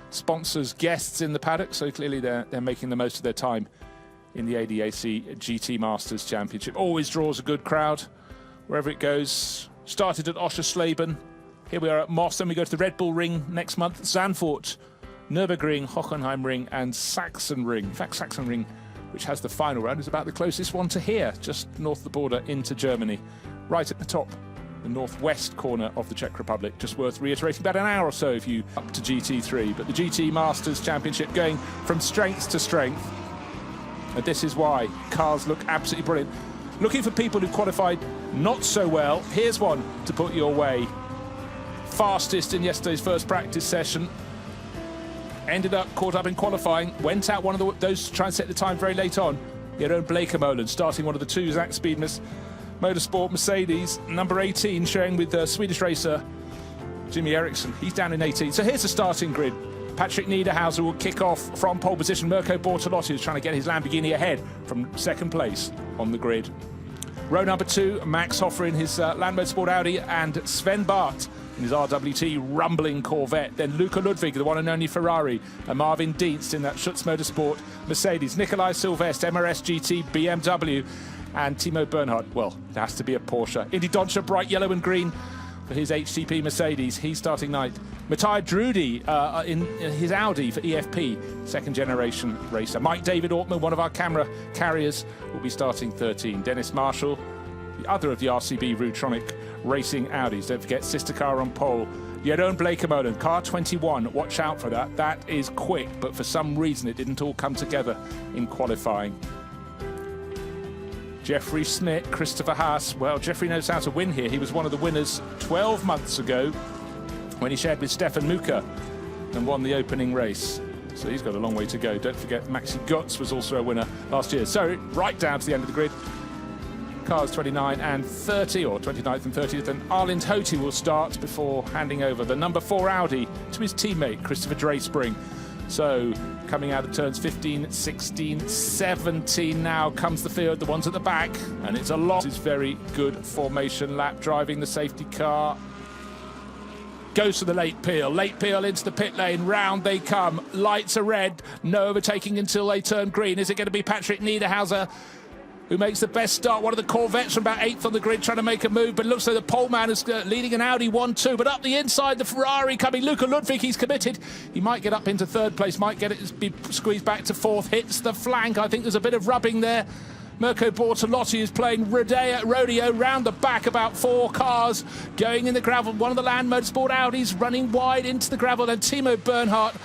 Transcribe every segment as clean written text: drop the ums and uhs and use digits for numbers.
Sponsors, guests in the paddock, so clearly they're making the most of their time in the ADAC GT Masters Championship. Always draws a good crowd wherever it goes. Started at Oschersleben. Here we are at Moss, then we go to the Red Bull Ring next month, Zandvoort, Nürburgring, Hockenheimring and Sachsenring. In fact, Sachsenring, which has the final round, is about the closest one to here, just north of the border into Germany, right at the top, the northwest corner of the Czech Republic. Just worth reiterating, about an hour or so if you up to GT3. But the GT Masters Championship going from strength to strength. And this is why cars look absolutely brilliant. Looking for people who qualified not so well, here's one to put your way. Fastest in yesterday's first practice session. Ended up caught up in qualifying. Went out one of those to try and set the time very late on. Jeroen Blekemolen starting one of the two Zach Speedmas Motorsport Mercedes, number 18, sharing with Swedish racer Jimmy Eriksson. He's down in 18. So here's the starting grid. Patrick Niederhauser will kick off from pole position. Mirko Bortolotti is trying to get his Lamborghini ahead from second place on the grid. Row number 2, Max Hofer in his Land Motorsport Audi and Sven Barth in his RWT rumbling Corvette. Then Luca Ludwig, the one and only Ferrari, and Marvin Dienst in that Schutz Motorsport Mercedes. Nikolai Silvestre, MRS GT BMW, and Timo Bernhard, well, it has to be a Porsche. Indy Dodscher, bright yellow and green for his HTP Mercedes. He's starting ninth. Matthias Drudy in his Audi for EFP, second generation racer. Mike David Ortman, one of our camera carriers, will be starting 13. Dennis Marshall, the other of the RCB Rootronic Racing Audis. Don't forget, sister car on pole. Jeroen Blekemolen, car 21. Watch out for that. That is quick, but for some reason it didn't all come together in qualifying. Jeffrey Smith, Christopher Haas. Well, Jeffrey knows how to win here. He was one of the winners 12 months ago when he shared with Stefan Muka and won the opening race. So he's got a long way to go. Don't forget, Maxi Götz was also a winner last year. So right down to the end of the grid. Cars 29 and 30, or 29th and 30th, and Arlind Hoti will start before handing over the number 4 Audi to his teammate, Christopher Drayspring. So coming out of turns 15, 16, 17 now comes the field, the ones at the back, and it's a lot. It's very good formation lap, driving the safety car. Goes to the late peel into the pit lane, round they come, lights are red, no overtaking until they turn green. Is it going to be Patrick Niederhauser who makes the best start? One of the Corvettes from about 8th on the grid trying to make a move, but it looks like the pole man is leading an Audi 1-2, but up the inside, the Ferrari coming. Luca Ludwig, he's committed. He might get up into 3rd place, might get it, be squeezed back to 4th, hits the flank. I think there's a bit of rubbing there. Mirko Bortolotti is playing rodeo round the back, about 4 cars going in the gravel. One of the Land Motorsport Audis running wide into the gravel, and Timo Bernhard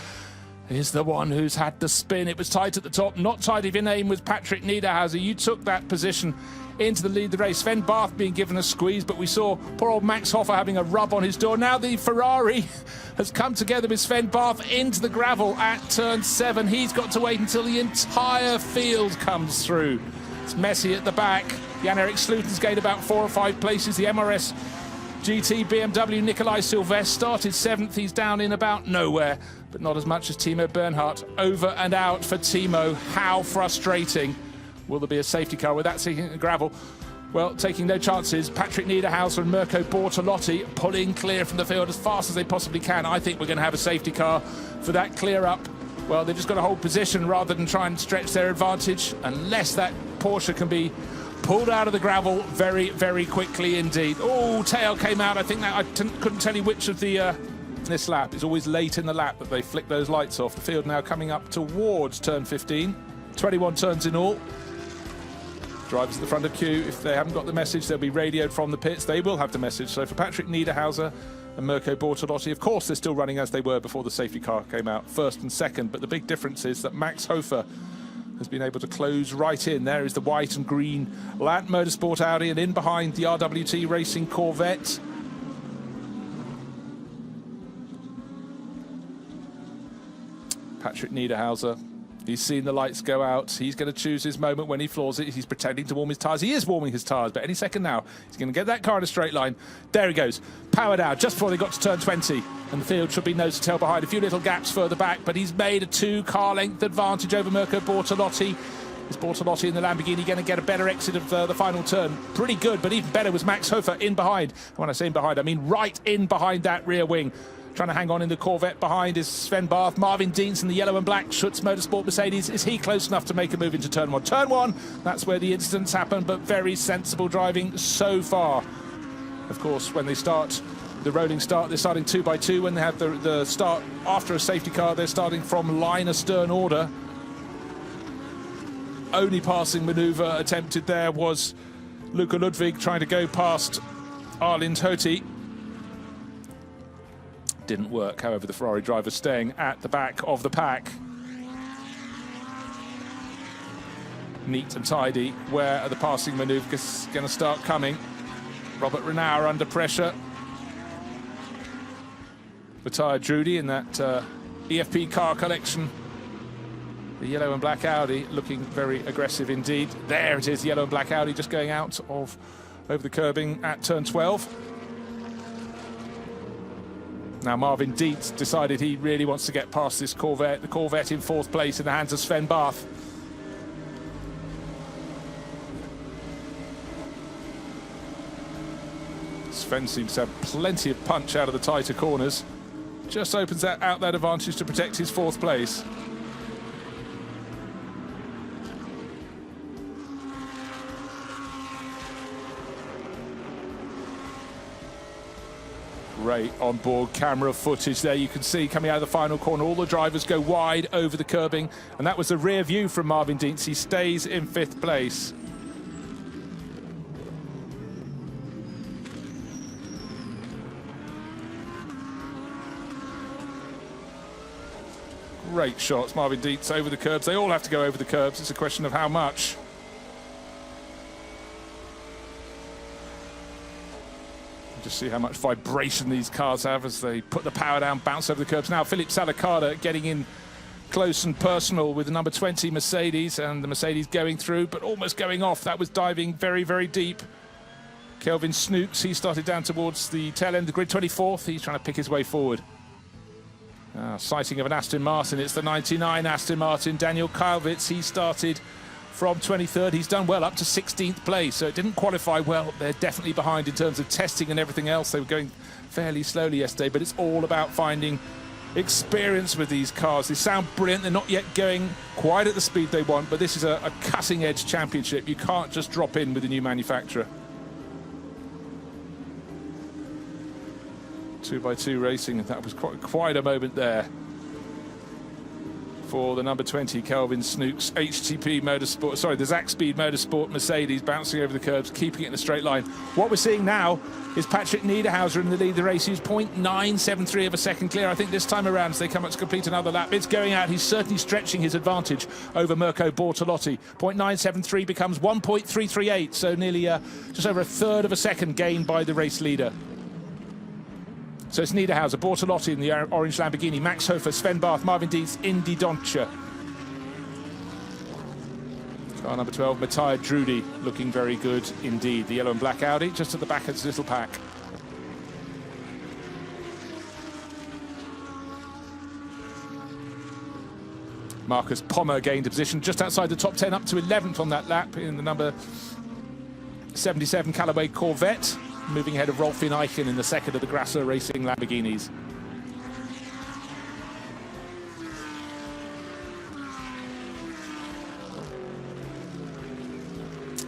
is the one who's had the spin. It was tight at the top, not tight if your name was Patrick Niederhauser. You took that position into the lead of the race. Sven Barth being given a squeeze, but we saw poor old Max Hofer having a rub on his door. Now the Ferrari has come together with Sven Barth into the gravel at turn 7. He's got to wait until the entire field comes through. It's messy at the back. Jan-Erik Sluten's gained about 4 or 5 places. The MRS GT BMW Nikolai Silvestre started 7th. He's down in about nowhere, but not as much as Timo Bernhard. Over and out for Timo. How frustrating. Will there be a safety car with that sitting in the gravel? Well, taking no chances. Patrick Niederhauser and Mirko Bortolotti pulling clear from the field as fast as they possibly can. I think we're going to have a safety car for that clear up. Well, they've just got to hold position rather than try and stretch their advantage, unless that Porsche can be pulled out of the gravel very, very quickly indeed. Oh, tail came out. I think that I couldn't tell you which of the this lap. It's always late in the lap that they flick those lights off. The field now coming up towards turn 15. 21 turns in all. Drivers at the front of queue, if they haven't got the message, they'll be radioed from the pits. They will have the message. So for Patrick Niederhauser and Mirko Bortolotti, of course, they're still running as they were before the safety car came out, 1st and 2nd. But the big difference is that Max Hofer has been able to close right in. There is the white and green Land Motorsport Audi, and in behind the RWT Racing Corvette. Patrick Niederhauser He's seen the lights go out. He's going to choose his moment when he floors it. He's pretending to warm his tyres. He is warming his tyres, but any second now, he's going to get that car in a straight line. There he goes. Powered out just before they got to turn 20. And the field should be nose to tail behind. A few little gaps further back, but he's made a 2-car length advantage over Mirko Bortolotti. Is Bortolotti in the Lamborghini going to get a better exit of the final turn? Pretty good, but even better was Max Hofer in behind. And when I say in behind, I mean right in behind that rear wing. Trying to hang on in the Corvette behind is Sven Barth. Marvin Dienz in the yellow and black Schutz Motorsport Mercedes. Is he close enough to make a move into turn 1? Turn 1, that's where the incidents happen, but very sensible driving so far. Of course, when they start the rolling start, they're starting 2 by 2. When they have the start after a safety car, they're starting from line astern order. Only passing manoeuvre attempted there was Luca Ludwig trying to go past Arlind Hoti. Didn't work, however, the Ferrari driver staying at the back of the pack. Neat and tidy. Where are the passing manoeuvres going to start coming? Robert Renauer under pressure. Matthias Drudy in that EFP car collection. The yellow and black Audi looking very aggressive indeed. There it is, yellow and black Audi just going out of over the curbing at turn 12. Now Marvin Dietz decided he really wants to get past this Corvette. The Corvette in 4th place in the hands of Sven Barth. Sven seems to have plenty of punch out of the tighter corners. Just opens out that advantage to protect his 4th place. Great on-board camera footage there. You can see coming out of the final corner, all the drivers go wide over the curbing, and that was the rear view from Marvin Dietz. He stays in 5th place. Great shots, Marvin Dietz over the curbs. They all have to go over the curbs. It's a question of how much. Just see how much vibration these cars have as they put the power down, bounce over the curbs. Now Philippe Salacada getting in close and personal with the number 20 Mercedes, and the Mercedes going through, but almost going off. That was diving very, very deep. Kelvin Snooks, he started down towards the tail end of the grid, 24th. He's trying to pick his way forward. Sighting of an Aston Martin. It's the 99 Aston Martin. Daniel Kalvitz, he started from 23rd. He's done well up to 16th place, so it didn't qualify well. They're definitely behind in terms of testing and everything else. They were going fairly slowly yesterday, but it's all about finding experience with these cars. They sound brilliant. They're not yet going quite at the speed they want, but this is a cutting-edge championship. You can't just drop in with a new manufacturer. 2x2 racing, that was quite a moment there for the number 20 Kelvin Snooks. HTP Motorsport, sorry, the Zach Speed Motorsport Mercedes bouncing over the curbs, keeping it in a straight line. What we're seeing now is Patrick Niederhauser in the lead of the race. He's 0.973 of a second clear. I think this time around, as they come up to complete another lap, it's going out. He's certainly stretching his advantage over Mirko Bortolotti. 0.973 becomes 1.338, so nearly just over a third of a second gained by the race leader. So it's Niederhauser, Bortolotti in the orange Lamborghini, Max Hofer, Sven Barth, Marvin Dietz, Indy Dontje. Car number 12, Matthias Drudy, looking very good indeed. The yellow and black Audi, just at the back of his little pack. Marcus Pommer gained a position just outside the top 10, up to 11th on that lap in the number 77 Callaway Corvette. Moving ahead of Rolfin Eichen in the second of the Grasser Racing Lamborghinis.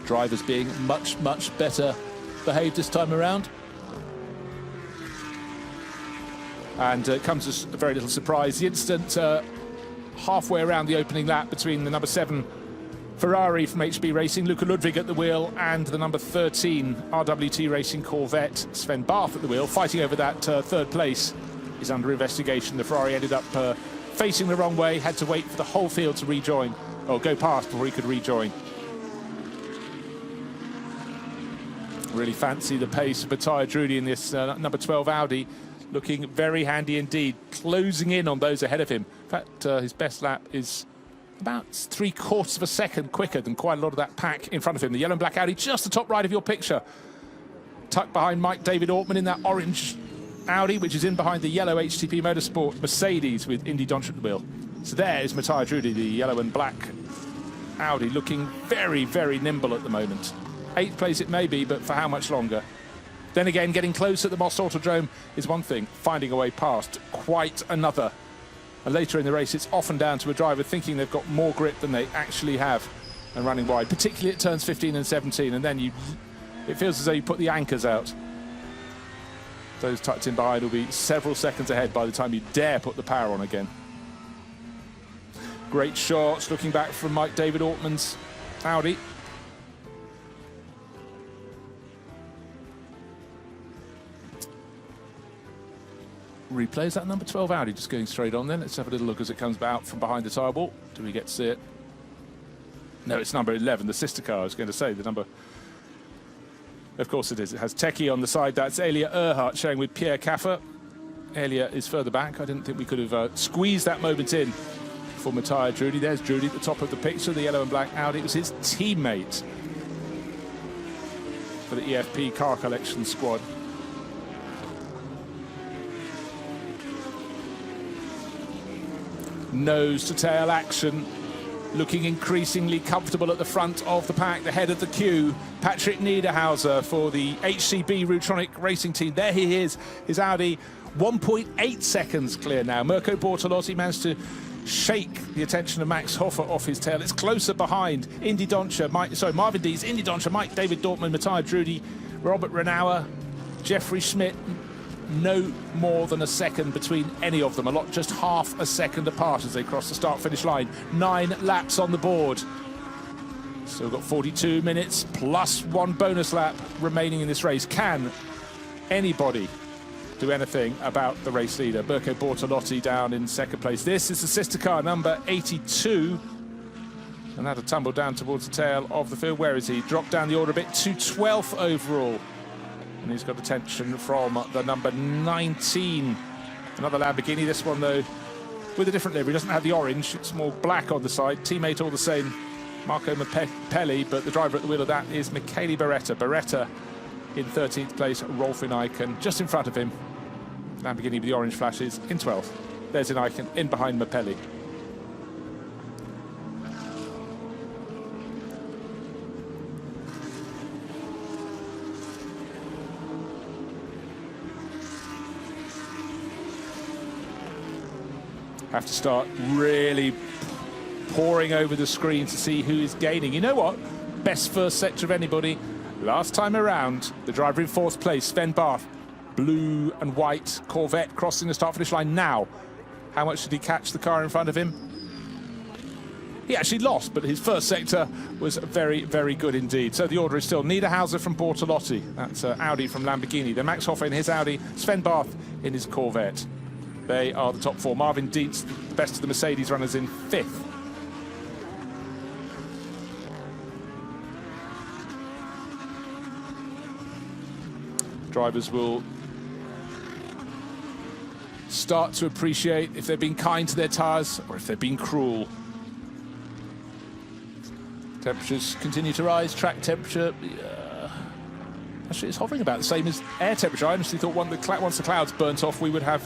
Drivers being much, much better behaved this time around. And it comes as a very little surprise. The incident halfway around the opening lap between the number 7 Ferrari from HB Racing, Luca Ludwig at the wheel, and the number 13 RWT Racing Corvette, Sven Barth at the wheel, fighting over that 3rd place, is under investigation. The Ferrari ended up facing the wrong way, had to wait for the whole field to rejoin, or go past before he could rejoin. Really fancy the pace of Matthias Drudy in this number 12 Audi, looking very handy indeed, closing in on those ahead of him. In fact, his best lap is about 3/4 of a second quicker than quite a lot of that pack in front of him. The yellow and black Audi, just the top right of your picture. Tucked behind Mike David Ortman in that orange Audi, which is in behind the yellow HTP Motorsport Mercedes with Indy Doncher at the wheel. So there is Matthias Rudi, the yellow and black Audi, looking very, very nimble at the moment. 8th place it may be, but for how much longer? Then again, getting close at the Most Autodrome is one thing, finding a way past quite another. And later in the race, it's often down to a driver thinking they've got more grip than they actually have and running wide, particularly at turns 15 and 17, and then it feels as though you put the anchors out. Those tucked in behind will be several seconds ahead by the time you dare put the power on again. Great shots looking back from Mike David Ortman's Audi. Replays that number 12 Audi just going straight on then. Let's have a little look as it comes out from behind the tyre wall. Do we get to see it? No, it's number 11, the sister car. I was going to say the number. Of course it is. It has Techie on the side. That's Elia Earhart showing with Pierre Caffer. Elia is further back. I didn't think we could have squeezed that moment in for Matthias Rudi. There's Rudi at the top of the picture, the yellow and black Audi. It was his teammate for the EFP car collection squad. Nose to tail action, looking increasingly comfortable at the front of the pack, the head of the queue. Patrick Niederhauser for the HCB Rutronic Racing Team. There he is, his Audi, 1.8 seconds clear now. Mirko Bortolotti managed to shake the attention of Max Hofer off his tail. It's closer behind. Indy Doncher, Marvin Dees, Indy Doncher, Mike David Dortmund, Matthias Rudi, Robert Renauer, Jeffrey Schmidt. No more than a second between any of them. Just half a second apart as they cross the start-finish line. 9 laps on the board. Still got 42 minutes plus 1 bonus lap remaining in this race. Can anybody do anything about the race leader? Mirko Bortolotti down in second place. This is the sister car, number 82. And that'll tumble down towards the tail of the field. Where is he? Dropped down the order a bit to 12th overall. And he's got attention from the number 19. Another Lamborghini, this one though with a different livery. Doesn't have the orange, it's more black on the side. Teammate all the same, Marco Mapelli, but the driver at the wheel of that is Michele Beretta. Beretta in 13th place, Rolf Ineichen just in front of him. Lamborghini with the orange flashes in 12th. There's Ineichen in behind Mapelli. Have to start really poring over the screen to see who is gaining. You know what? Best first sector of anybody. Last time around, the driver in 4th place, Sven Barth. Blue and white Corvette crossing the start-finish line now. How much did he catch the car in front of him? He actually lost, but his first sector was very, very good indeed. So the order is still Niederhauser from Bortolotti. That's Audi from Lamborghini. Then Max Hofer in his Audi. Sven Barth in his Corvette. They are the top 4. Marvin Dietz, the best of the Mercedes runners, in 5th. Drivers will start to appreciate if they've been kind to their tyres or if they've been cruel. Temperatures continue to rise. Track temperature, actually it's hovering about the same as air temperature. I honestly thought once the clouds burnt off we would have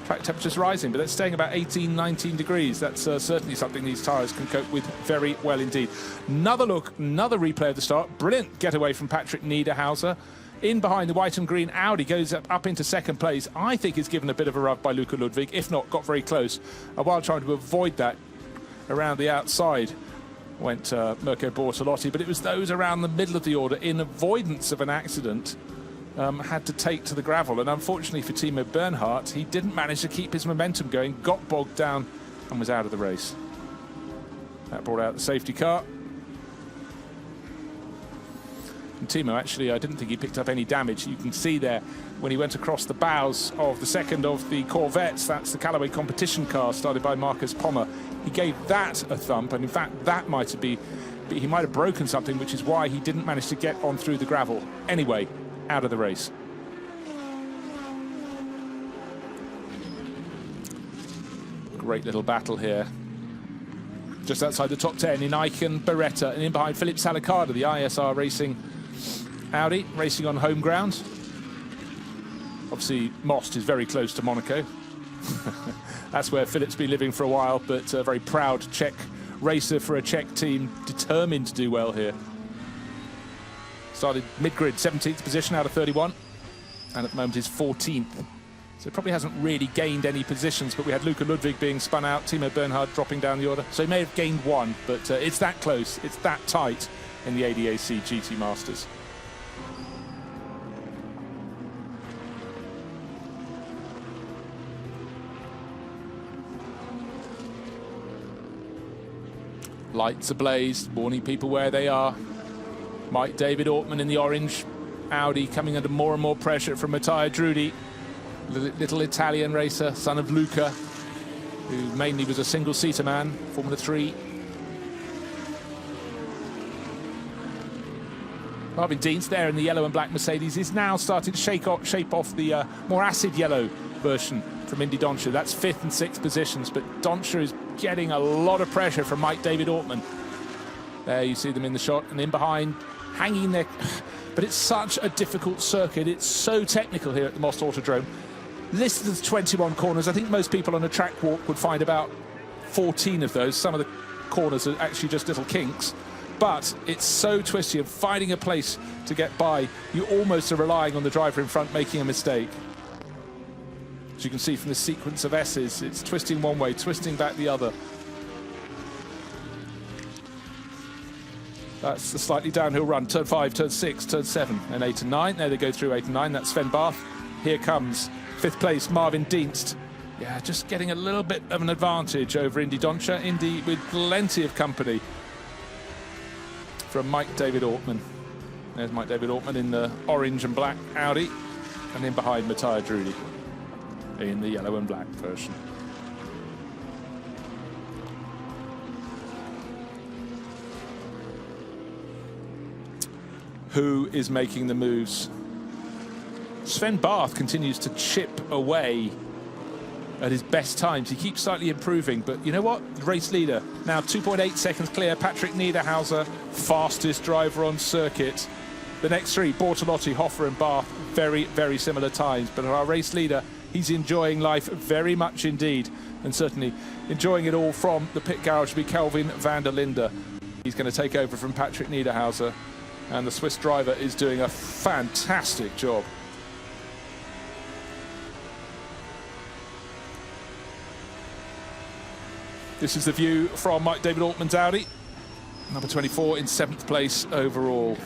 track temperatures rising, but that's staying about 18, 19 degrees. That's certainly something these tyres can cope with very well indeed. Another look, another replay of the start. Brilliant getaway from Patrick Niederhauser. In behind the white and green Audi, goes up into second place. I think is given a bit of a rub by Luca Ludwig, if not got very close. While trying to avoid that around the outside went Mirko Bortolotti, but it was those around the middle of the order in avoidance of an accident had to take to the gravel, and unfortunately for Timo Bernhardt, he didn't manage to keep his momentum going, got bogged down and was out of the race. That brought out the safety car. And Timo, actually, I didn't think he picked up any damage. You can see there when he went across the bows of the second of the Corvettes, that's the Callaway competition car started by Marcus Pommer. He gave that a thump, and in fact that might have been, he might have broken something, which is why he didn't manage to get on through the gravel. Anyway, out of the race. Great little battle here. Just outside the top 10 in Icon Beretta, and in behind Philip Salicada, the ISR Racing Audi, racing on home ground. Obviously, Most is very close to Monaco. That's where Philip's been living for a while, but a very proud Czech racer for a Czech team, determined to do well here. Started mid-grid, 17th position out of 31, and at the moment is 14th. So probably hasn't really gained any positions, but we had Luca Ludwig being spun out, Timo Bernhard dropping down the order. So he may have gained one, but it's that close, it's that tight in the ADAC GT Masters. Lights ablaze, warning people where they are. Mike David Ortmann in the orange Audi, coming under more and more pressure from Matteo Drudi. Little Italian racer, son of Luca, who mainly was a single-seater man, Formula 3. Marvin Dienst there in the yellow and black Mercedes is now starting to shape off the more acid yellow version from Indy Doncia. That's 5th and 6th positions, but Doncia is getting a lot of pressure from Mike David Ortmann. There you see them in the shot, and in behind, hanging there. But it's such a difficult circuit. It's so technical here at the Most Autodrome. Listed as 21 corners. I think most people on a track walk would find about 14 of those. Some of the corners are actually just little kinks. But it's so twisty, and finding a place to get by, you almost are relying on the driver in front making a mistake. As you can see from the sequence of S's, it's twisting one way, twisting back the other. That's the slightly downhill run. Turn 5, turn 6, turn 7, and 8 and 9. There they go through 8 and 9. That's Sven Barth. Here comes 5th place, Marvin Dienst. Yeah, just getting a little bit of an advantage over Indy Doncia. Indy with plenty of company from Mike David Ortmann. There's Mike David Ortmann in the orange and black Audi, and in behind Matteo Drudi in the yellow and black version. Who is making the moves? Sven Barth continues to chip away at his best times. He keeps slightly improving, but you know what? The race leader now 2.8 seconds clear. Patrick Niederhauser, fastest driver on circuit. The next three, Bortolotti, Hoffer and Barth, very, very similar times. But our race leader, he's enjoying life very much indeed, and certainly enjoying it all from the pit garage will be Kelvin van der Linde. He's going to take over from Patrick Niederhauser, and the Swiss driver is doing a fantastic job. This is the view from Mike David Ortmann's Audi. Number 24 in 7th place overall.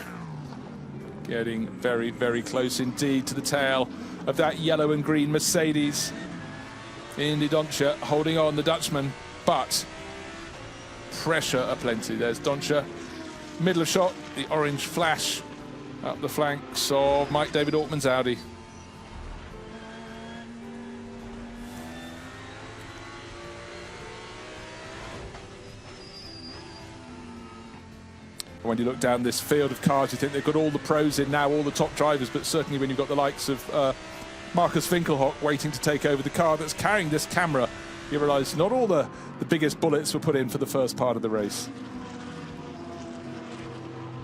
Getting very, very close indeed to the tail of that yellow and green Mercedes. Indy Doncia holding on, the Dutchman, but pressure aplenty. There's Doncia, middle of shot, the orange flash up the flanks of Mike David Ortmann's Audi. When you look down this field of cars, you think they've got all the pros in now, all the top drivers, but certainly when you've got the likes of Marcus Winkelhock waiting to take over the car that's carrying this camera, you realise not all the biggest bullets were put in for the first part of the race.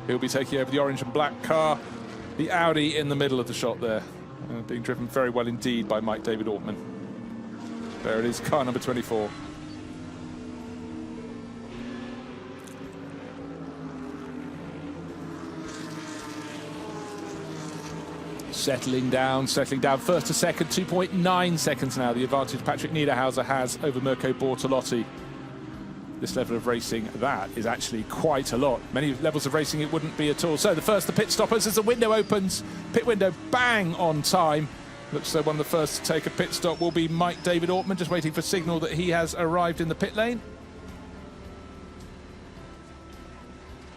He'll be taking over the orange and black car, the Audi in the middle of the shot there, being driven very well indeed by Mike David Ortmann. There it is, car number 24. Settling down, first to second, 2.9 seconds now. The advantage Patrick Niederhauser has over Mirko Bortolotti. This level of racing, that is actually quite a lot. Many levels of racing it wouldn't be at all. So the first, the pit stoppers, as the window opens, pit window bang on time. Looks like one of the first to take a pit stop will be Mike David Ortmann, just waiting for signal that he has arrived in the pit lane.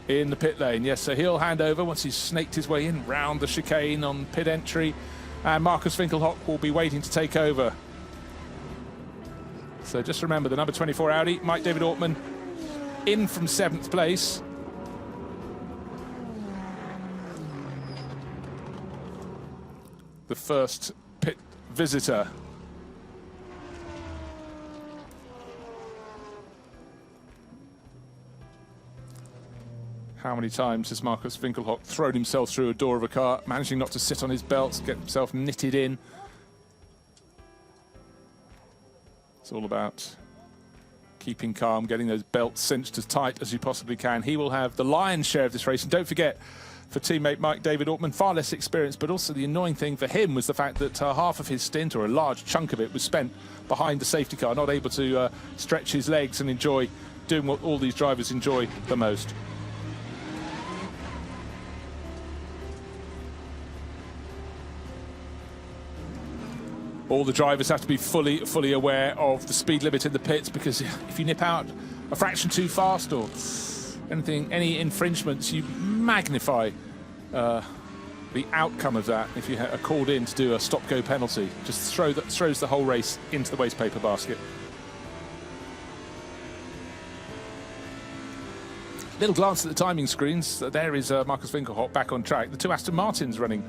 In the pit lane, yes, so he'll hand over once he's snaked his way in round the chicane on pit entry, and Marcus Winkelhock will be waiting to take over. So just remember the number 24 Audi, Mike David Ortmann in from 7th place. The first pit visitor. How many times has Markus Winkelhock thrown himself through a door of a car, managing not to sit on his belts, get himself knitted in? It's all about keeping calm, getting those belts cinched as tight as you possibly can. He will have the lion's share of this race. And don't forget, for teammate Mike David Ortman, far less experience, but also the annoying thing for him was the fact that half of his stint, or a large chunk of it, was spent behind the safety car, not able to stretch his legs and enjoy doing what all these drivers enjoy the most. All the drivers have to be fully aware of the speed limit in the pits, because if you nip out a fraction too fast or any infringements, you magnify the outcome of that. If you are called in to do a stop-go penalty, just throws the whole race into the waste paper basket. Little glance at the timing screens. There is Markus Winkelhock back on track. The two Aston Martins running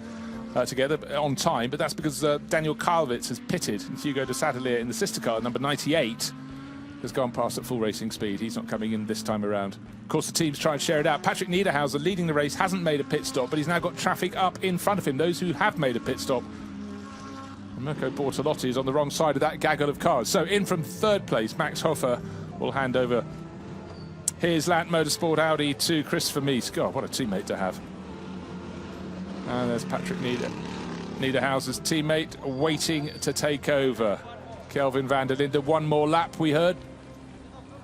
together on time, but that's because Daniel Kalvitz has pitted, and Hugo de Sadelier in the sister car, number 98, has gone past at full racing speed. He's not coming in this time around. Of course, the teams try and share it out. Patrick Niederhauser, leading the race, hasn't made a pit stop, but he's now got traffic up in front of him, those who have made a pit stop. And Mirko Bortolotti is on the wrong side of that gaggle of cars. So in from third place, Max Hofer will hand over his Land Motorsport Audi to Christopher Mies. God, what a teammate to have. And there's Patrick Niederhauser's teammate waiting to take over. Kelvin van der Linde, one more lap, we heard.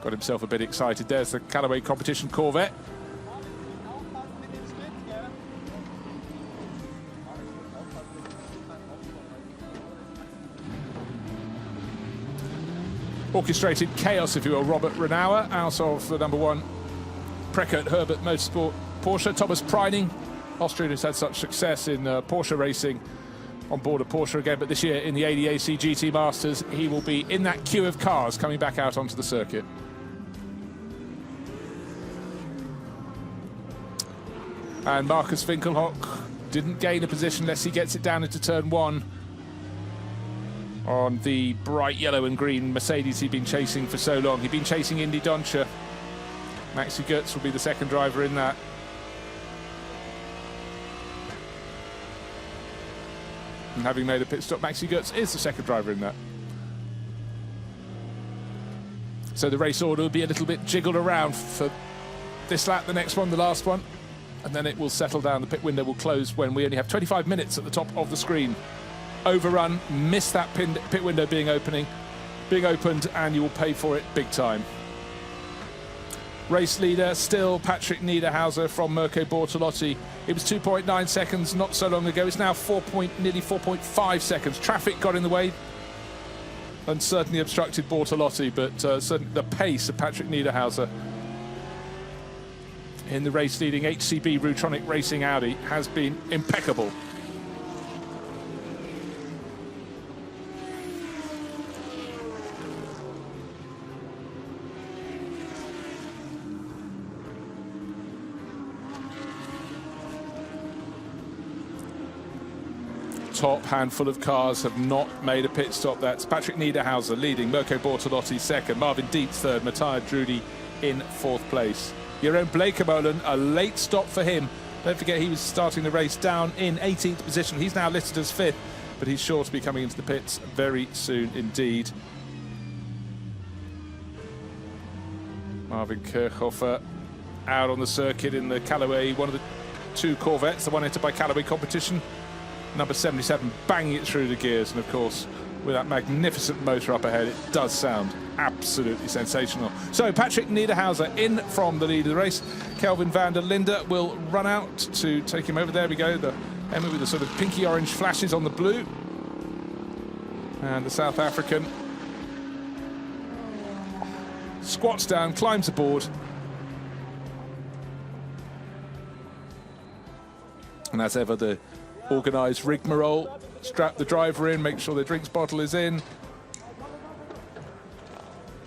Got himself a bit excited. There's the Callaway Competition Corvette. Orchestrated chaos, if you will. Robert Renauer out of the number 1 Prekert Herbert Motorsport Porsche. Thomas Preining, Austrian, who's had such success in Porsche racing, on board a Porsche again, but this year in the ADAC GT Masters, he will be in that queue of cars coming back out onto the circuit. And Markus Winkelhock didn't gain a position unless he gets it down into turn 1 on the bright yellow and green Mercedes he'd been chasing for so long. He'd been chasing Indy Dontje. Maxi Goetz will be the second driver in that. And having made a pit stop, Maxi Goetz is the second driver in that. So the race order will be a little bit jiggled around for this lap, the next one, the last one, and then it will settle down. The pit window will close when we only have 25 minutes at the top of the screen. Overrun, miss that pit window being opened, and you will pay for it big time. Race leader still Patrick Niederhauser from Mirko Bortolotti. It was 2.9 seconds not so long ago. It's now nearly 4.5 seconds. Traffic got in the way and certainly obstructed Bortolotti, but certainly the pace of Patrick Niederhauser in the race-leading HCB Rutronic Racing Audi has been impeccable. Top handful of cars have not made a pit stop. That's Patrick Niederhauser leading, Mirko Bortolotti second, Marvin Dietz third, Matthias Drudy in fourth place. Jeroen Blekemolen, a late stop for him. Don't forget he was starting the race down in 18th position. He's now listed as 5th, but he's sure to be coming into the pits very soon indeed. Marvin Kirchhofer out on the circuit in the Callaway, one of the 2 Corvettes, the one entered by Callaway Competition. Number 77 banging it through the gears, and of course with that magnificent motor up ahead, it does sound absolutely sensational. So Patrick Niederhauser in from the lead of the race. Kelvin van der Linde will run out to take him over. There we go, the Emma with the sort of pinky orange flashes on the blue, and the South African squats down, climbs aboard, and as ever the organised rigmarole. Strap the driver in, make sure the drinks bottle is in.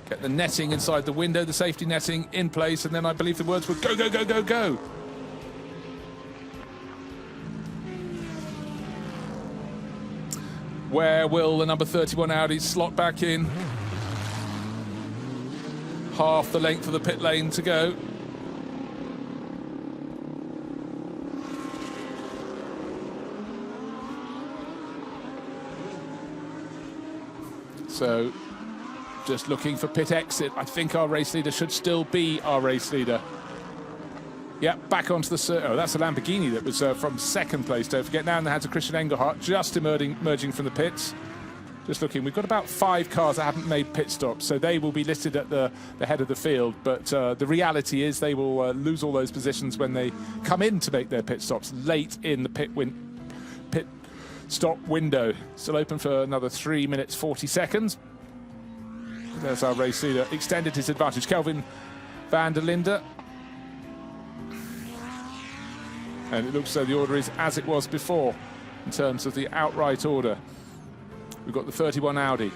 Get the netting inside the window, the safety netting in place, and then I believe the words were go, go, go, go, go. Where will the number 31 Audi slot back in? Half the length of the pit lane to go. So just looking for pit exit. I think our race leader should still be our race leader. Yeah, back onto the circuit. Oh, that's a Lamborghini that was from second place. Don't forget, now in the hands of Christian Engelhardt, just emerging from the pits. Just looking, we've got about 5 cars that haven't made pit stops, so they will be listed at the head of the field. But the reality is they will lose all those positions when they come in to make their pit stops late in the pit stop window. Still open for another 3 minutes 40 seconds. There's our race leader, extended his advantage. Kelvin van der Linde. And it looks as though the order is as it was before in terms of the outright order. We've got the 31 Audi,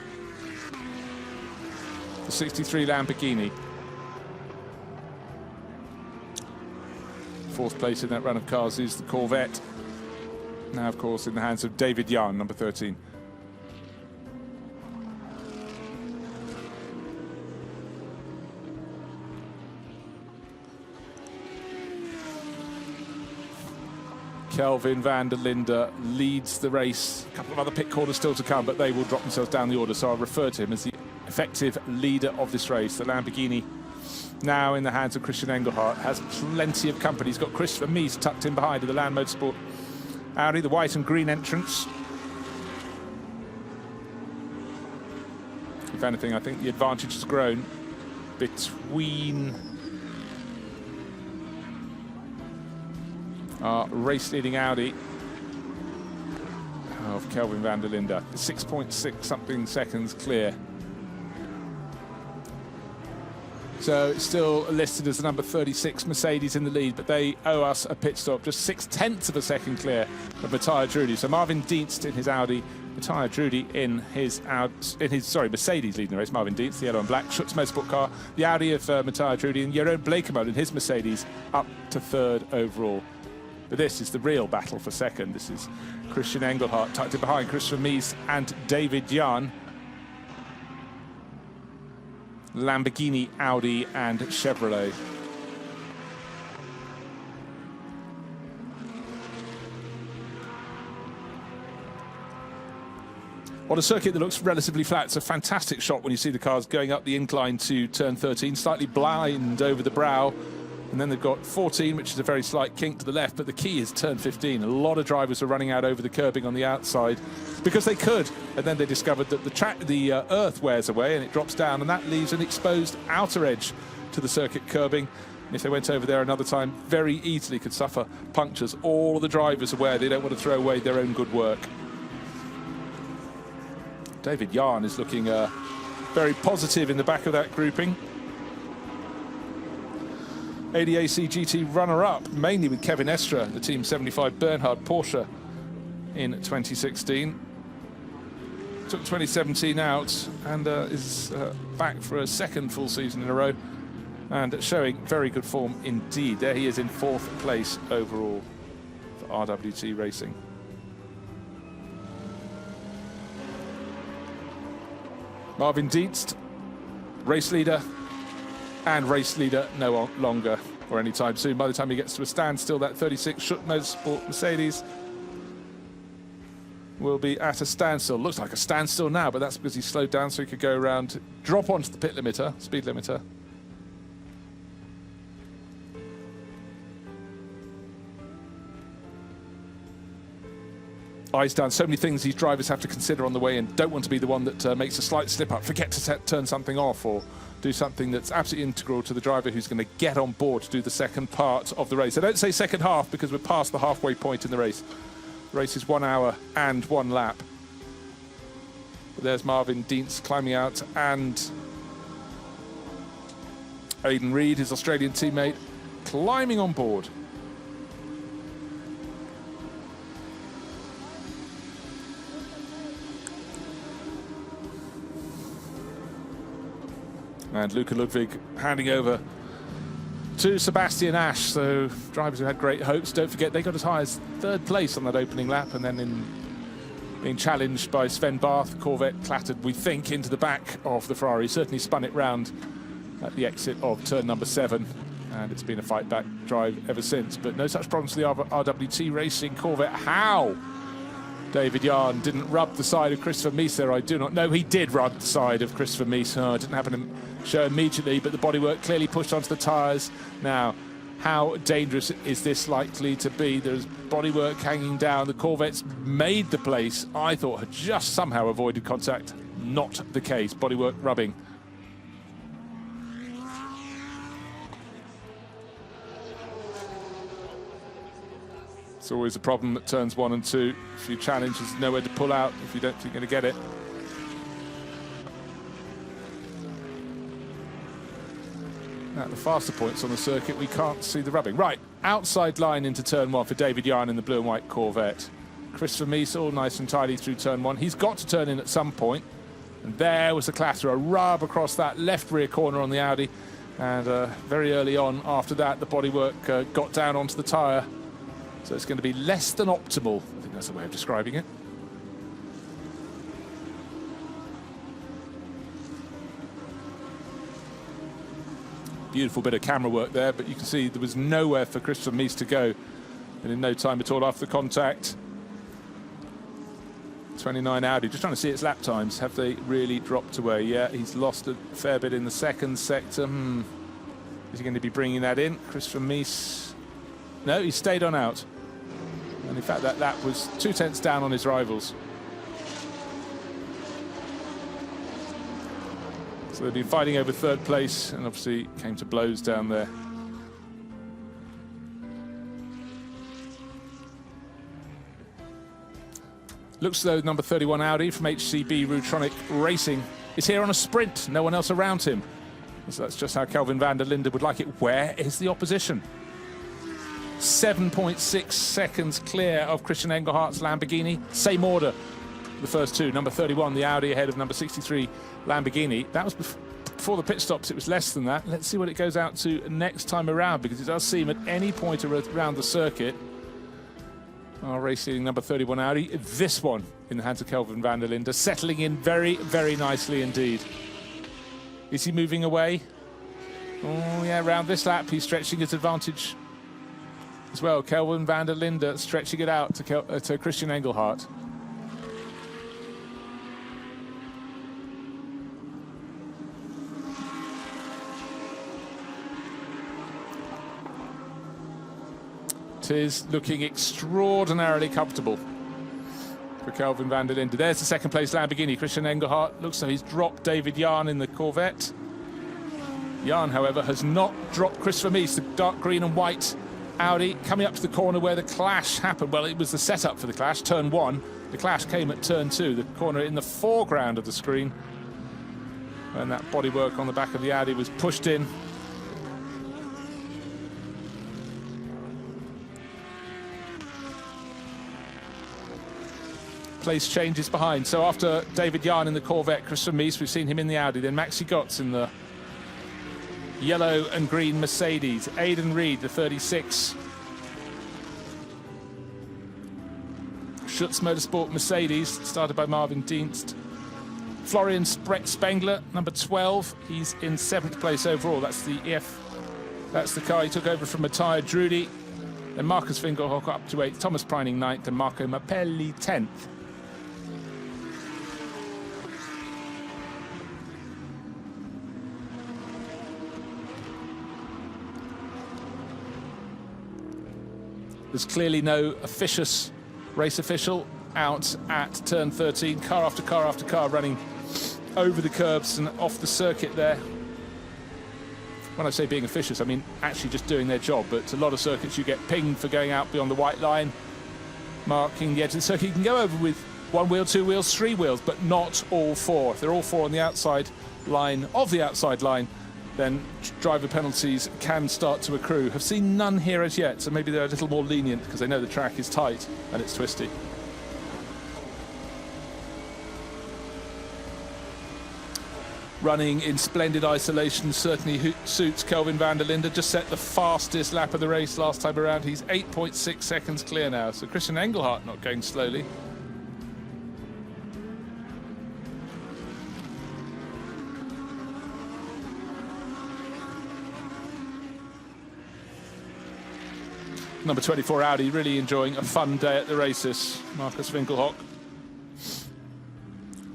the 63 Lamborghini. 4th place in that run of cars is the Corvette. Now, of course, in the hands of David Young, number 13. Kelvin van der Linde leads the race. A couple of other pit corners still to come, but they will drop themselves down the order, so I'll refer to him as the effective leader of this race. The Lamborghini, now in the hands of Christian Engelhardt, has plenty of company. He's got Christopher Mies tucked in behind of the Land Motorsport Audi, the white and green entrance. If anything, I think the advantage has grown between our race-leading Audi of Kelvin van der Linde. 6.6 something seconds clear. So it's still listed as the number 36 Mercedes in the lead, but they owe us a pit stop, just 0.6 of a second clear of Matthias Drudy. So Marvin Dienst in his Audi, Matthias Drudy in his Mercedes leading the race. Marvin Dienst, the yellow and black Schutz Motorsport car, the Audi of Matthias Drudy, and Jeroen Blekemolen in his Mercedes up to 3rd overall. But this is the real battle for second. This is Christian Engelhardt tucked in behind Christopher Mies and David Jahn. Lamborghini, Audi and Chevrolet. On a circuit that looks relatively flat, it's a fantastic shot when you see the cars going up the incline to turn 13, slightly blind over the brow. And then they've got 14, which is a very slight kink to the left, but the key is turn 15. A lot of drivers were running out over the curbing on the outside because they could, and then they discovered that the earth wears away and it drops down, and that leaves an exposed outer edge to the circuit curbing. And if they went over there another time, very easily could suffer punctures. All of the drivers are aware they don't want to throw away their own good work. David Jahn is looking very positive in the back of that grouping. ADAC GT runner-up, mainly with Kevin Estra, the Team 75 Bernhard Porsche in 2016. Took 2017 out and is back for a 2nd full season in a row and showing very good form indeed. There he is in 4th place overall for RWT Racing. Marvin Dienst, race leader, and race leader no longer or anytime soon. By the time he gets to a standstill, that 36 Schutz Motorsport Mercedes will be at a standstill. Looks like a standstill now, but that's because he slowed down so he could go around, drop onto the pit limiter, speed limiter. Eyes down. So many things these drivers have to consider on the way and don't want to be the one that makes a slight slip up, forget to turn something off or do something that's absolutely integral to the driver who's going to get on board to do the second part of the race. I don't say second half because we're past the halfway point in the race. The race is 1 hour and 1 lap. But there's Marvin Dienst climbing out and Aidan Reid, his Australian teammate, climbing on board. And Luca Ludwig handing over to Sebastian Ash. So drivers who had great hopes, don't forget they got as high as 3rd place on that opening lap, and then in being challenged by Sven Barth, the Corvette clattered, we think, into the back of the Ferrari. Certainly spun it round at the exit of turn number 7, and it's been a fight back drive ever since. But no such problems for the RWT Racing Corvette. How David Yarn didn't rub the side of Christopher Mies there. I do not know. He did rub the side of Christopher Mies. Oh, it didn't happen to show immediately, but the bodywork clearly pushed onto the tyres. Now, how dangerous is this likely to be? There's bodywork hanging down. The Corvette's made the place. I thought had just somehow avoided contact. Not the case. Bodywork rubbing. It's always a problem at turns 1 and 2. If you challenge, there's nowhere to pull out if you don't think you're going to get it. At the faster points on the circuit, we can't see the rubbing. Right, outside line into turn 1 for David Yarn in the blue and white Corvette. Christopher Mies all nice and tidy through turn 1. He's got to turn in at some point. And there was the clatter, a rub across that left rear corner on the Audi. And very early on after that, the bodywork got down onto the tyre. So it's going to be less than optimal. I think that's the way of describing it. Beautiful bit of camera work there, but you can see there was nowhere for Christopher Mies to go. And in no time at all after the contact. 29 Audi, just trying to see its lap times. Have they really dropped away? Yeah, he's lost a fair bit in the second sector. Is he going to be bringing that in? Christopher Mies. No, he stayed on out. And in fact, that lap was 2 tenths down on his rivals. So they've been fighting over third place and obviously came to blows down there. Looks as though number 31 Audi from HCB Rutronic Racing is here on a sprint. No one else around him. So that's just how Kelvin van der Linde would like it. Where is the opposition? 7.6 seconds clear of Christian Engelhardt's Lamborghini. Same order, the first two. Number 31, the Audi, ahead of number 63, Lamborghini. That was before the pit stops. It was less than that. Let's see what it goes out to next time around, because it does seem at any point around the circuit, our race leading number 31 Audi, this one in the hands of Kelvin van der Linde, settling in very, very nicely indeed. Is he moving away? Oh yeah, around this lap he's stretching his advantage as well. Kelvin van der Linde stretching it out to Christian Engelhardt. It is looking extraordinarily comfortable for Kelvin van der Linde. There's the second place Lamborghini. Christian Engelhardt looks like he's dropped David Yarn in the Corvette. Yarn, however, has not dropped Christopher Mies, the dark green and white Audi, coming up to the corner where the clash happened. Well, it was the setup for the clash, turn 1. The clash came at turn 2, the corner in the foreground of the screen. And that bodywork on the back of the Audi was pushed in. Place changes behind. So after David Yarn in the Corvette, Christopher Mies, we've seen him in the Audi, then Maxi Götz in the yellow and green Mercedes. Aidan Reed, the 36. Schutz Motorsport Mercedes, started by Marvin Dienst. Florian Spengler, number 12. He's in 7th place overall. That's the EF. That's the car he took over from Matteo Drudi. Then Marcus Fingerhock up to 8th. Thomas Preining 9th and Marco Mappelli 10th. There's clearly no officious race official out at turn 13. Car after car after car running over the curbs and off the circuit there. When I say being officious, I mean actually just doing their job. But a lot of circuits you get pinged for going out beyond the white line, marking the edge of the circuit. You can go over with 1 wheel, 2 wheels, 3 wheels, but not all 4. If they're all 4 on the outside line of the outside line, then driver penalties can start to accrue. Have seen none here as yet, so maybe they're a little more lenient because they know the track is tight and it's twisty. Running in splendid isolation certainly suits Kelvin van der Linde. Just set the fastest lap of the race last time around. He's 8.6 seconds clear now, so Christian Engelhardt not going slowly. Number 24 Audi really enjoying a fun day at the races. Marcus Winkelhock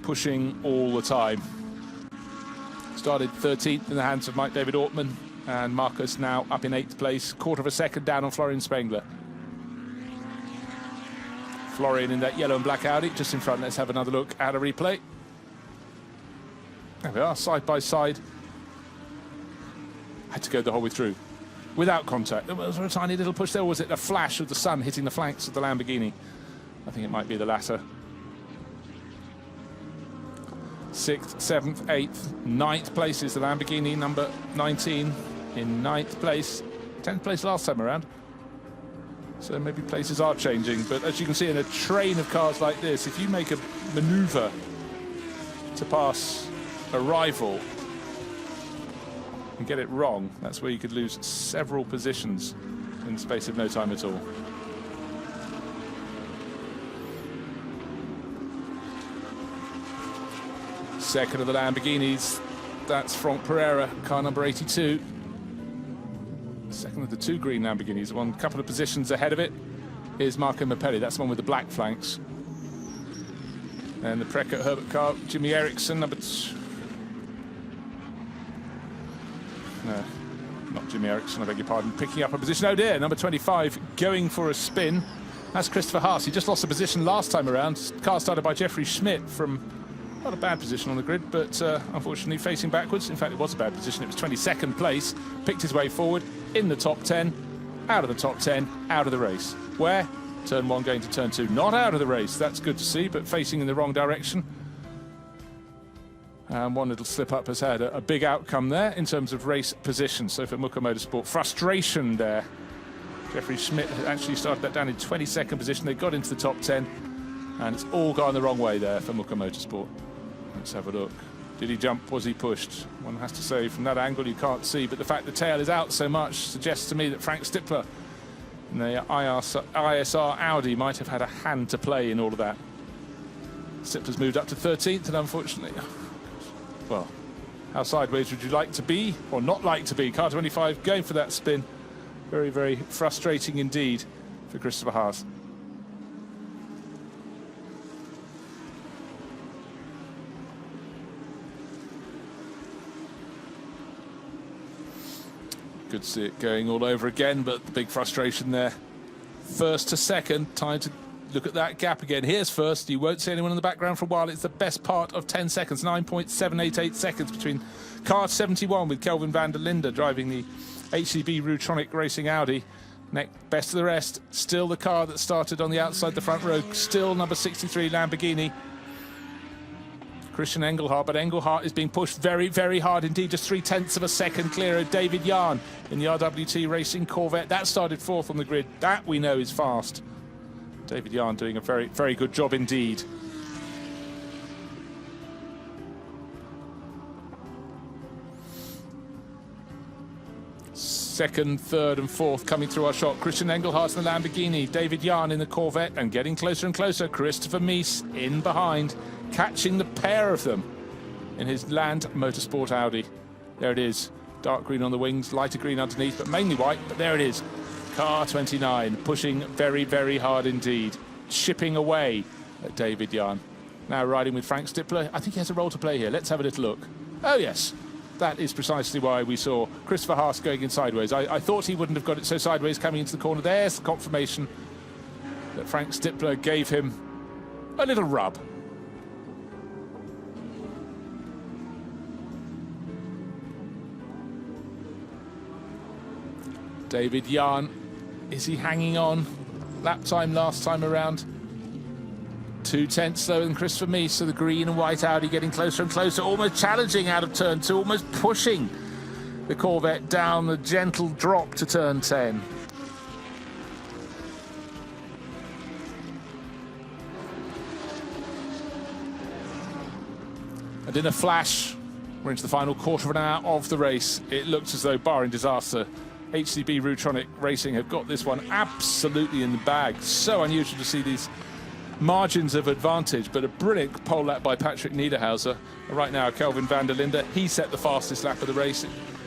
pushing all the time. Started 13th in the hands of Mike David Ortman, and Marcus now up in 8th place, quarter of a second down on Florian Spengler. Florian in that yellow and black Audi just in front. Let's have another look at a replay. There we are, side by side. Had to go the whole way through without contact. There was a tiny little push there, or was it a flash of the sun hitting the flanks of the Lamborghini? I think it might be the latter. 6th, 7th, 8th, 9th place is the Lamborghini number 19 in 9th place. 10th place last time around. So maybe places are changing, but as you can see in a train of cars like this, if you make a maneuver to pass a rival and get it wrong, that's where you could lose several positions in the space of no time at all. Second of the Lamborghinis, that's Franck Pereira, car number 82. Second of the 2 green Lamborghinis, one couple of positions ahead of it is Marco Mappelli, that's the one with the black flanks. And the Preckert Herbert car, Jimmy Eriksson, number 2. No, not Jimmy Eriksson, I beg your pardon. Picking up a position, oh dear, number 25 going for a spin. That's Christopher Haas. He just lost a position last time around. Car started by Jeffrey Schmidt from not a bad position on the grid, but unfortunately facing backwards. In fact, it was a bad position. It was 22nd place. Picked his way forward in the top 10, out of the top 10, out of the race. Where? Turn 1 going to turn 2. Not out of the race. That's good to see, but facing in the wrong direction. And one little slip up has had a big outcome there in terms of race position. So for Muka Motorsport, frustration there. Jeffrey Schmidt actually started that down in 22nd position. They got into the top 10, and it's all gone the wrong way there for Muka Motorsport. Let's have a look. Did he jump? Was he pushed? One has to say from that angle you can't see, but the fact the tail is out so much suggests to me that Frank Stippler in the ISR Audi might have had a hand to play in all of that. Stippler's moved up to 13th, and unfortunately, well, how sideways would you like to be or not like to be? Car 25 going for that spin. Very, very frustrating indeed for Christopher Haas. Good to see it going all over again, but the big frustration there. First to second, time to look at that gap again. Here's first. You won't see anyone in the background for a while. It's the best part of 10 seconds, 9.788 seconds between car 71 with Kelvin van der Linde driving the HCB Rutronic Racing Audi. Best of the rest, still the car that started on the outside the front row, still number 63 Lamborghini. Christian Engelhardt, but Engelhardt is being pushed very, very hard indeed, just 0.3 of a second clear of David Yarn in the RWT Racing Corvette. That started 4th on the grid. That we know is fast. David Yarn doing a very, very good job indeed. Second, third and fourth coming through our shot. Christian Engelhardt in the Lamborghini, David Yarn in the Corvette, and getting closer and closer, Christopher Mies in behind, catching the pair of them in his Land Motorsport Audi. There it is, dark green on the wings, lighter green underneath, but mainly white, but there it is. Car 29, pushing very, very hard indeed, chipping away at David Yarn. Now riding with Frank Stippler. I think he has a role to play here. Let's have a little look. Oh yes, that is precisely why we saw Christopher Haas going in sideways. I thought he wouldn't have got it so sideways coming into the corner. There's the confirmation that Frank Stippler gave him a little rub. David Yarn, is he hanging on? Lap time last time around. 2/10 slower than Christopher Mies, so the green and white Audi getting closer and closer, almost challenging out of turn 2, almost pushing the Corvette down the gentle drop to turn 10. And in a flash, we're into the final quarter of an hour of the race. It looks as though, barring disaster, HCB Rutronic Racing have got this one absolutely in the bag. So unusual to see these margins of advantage, but a brilliant pole lap by Patrick Niederhauser. Right now, Kelvin van der Linde, he set the fastest lap of the race,